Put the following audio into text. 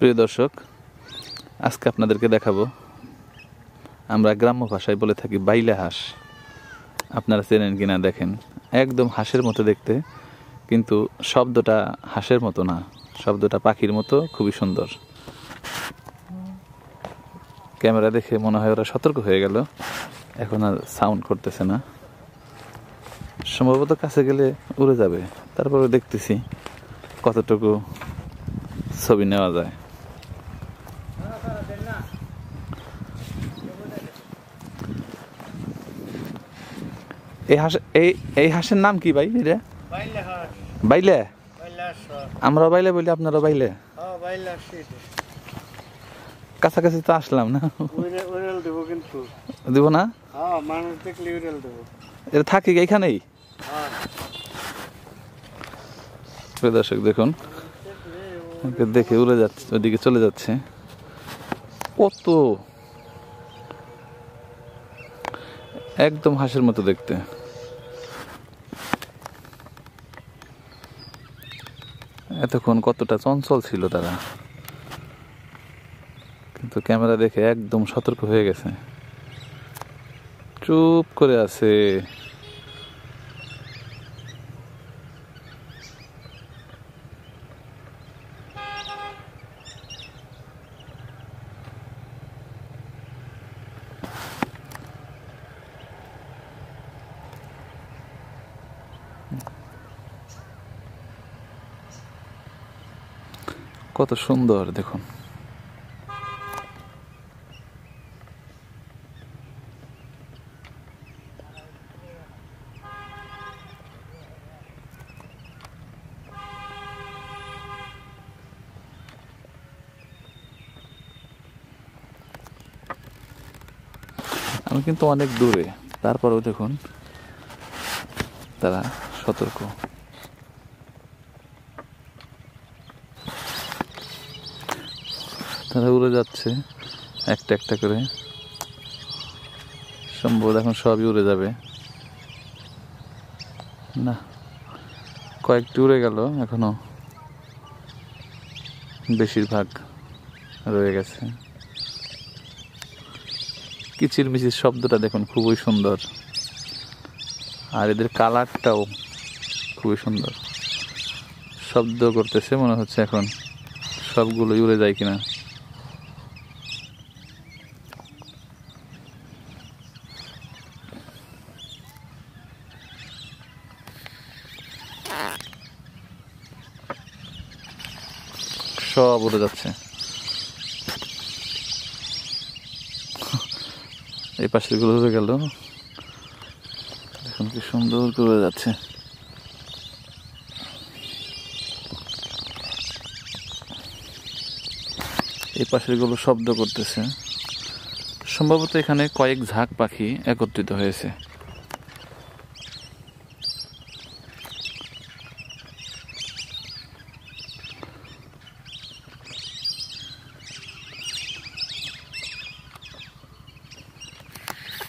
প্রিয় দর্শক, আজকে আপনাদেরকে দেখাবো, আমরা গ্রাম্য ভাষায় বলে থাকি বাইলা হাঁস। আপনারা চেনেন কিনা দেখেন, একদম হাঁসের মতো দেখতে, কিন্তু শব্দটা হাঁসের মতো না, শব্দটা পাখির মতো, খুবই সুন্দর। ক্যামেরা দেখে মনে হয় ওরা সতর্ক হয়ে গেল, এখন আর সাউন্ড করতেছে না। সম্ভবত কাছে গেলে উড়ে যাবে, তারপরে দেখতেছি কতটুকু ছবি নেওয়া যায়। এই হাঁসের নাম কি ভাই? বাইলে? আমরা বাইলে বলি, আপনারা বাইলে? কাছাকাছি তো আসলাম না, দিব না? এটা থাকি এইখানেই। দর্শক দেখুন, দেখে উড়ে যাচ্ছে, ওদিকে চলে যাচ্ছে। কত একদম হাঁসের মতো দেখতে। এতক্ষণ কতটা চঞ্চল ছিল তারা, কিন্তু ক্যামেরা দেখে একদম সতর্ক হয়ে গেছে, চুপ করে আছে। কত সুন্দর দেখুন। আমি কিন্তু অনেক দূরে, তারপরেও দেখুন তারা সতর্ক। তারা উড়ে যাচ্ছে একটা একটা করে, সম্ভবত এখন সবই উড়ে যাবে। না, কয়েকটি উড়ে গেল, এখনো বেশিরভাগ রয়ে গেছে। কিচিরমিচির শব্দটা দেখুন, খুবই সুন্দর, আর এদের কালারটাও খুবই সুন্দর। শব্দ করতেছে, মনে হচ্ছে এখন সবগুলোই উড়ে যায় কিনা। সব উড়ে যাচ্ছে। এই পাশের গুলো উড়ে গেল, দেখুন কি সুন্দর করে যাচ্ছে। এই পাশের গুলো শব্দ করতেছে, সম্ভবত এখানে কয়েক ঝাঁক পাখি একত্রিত হয়েছে।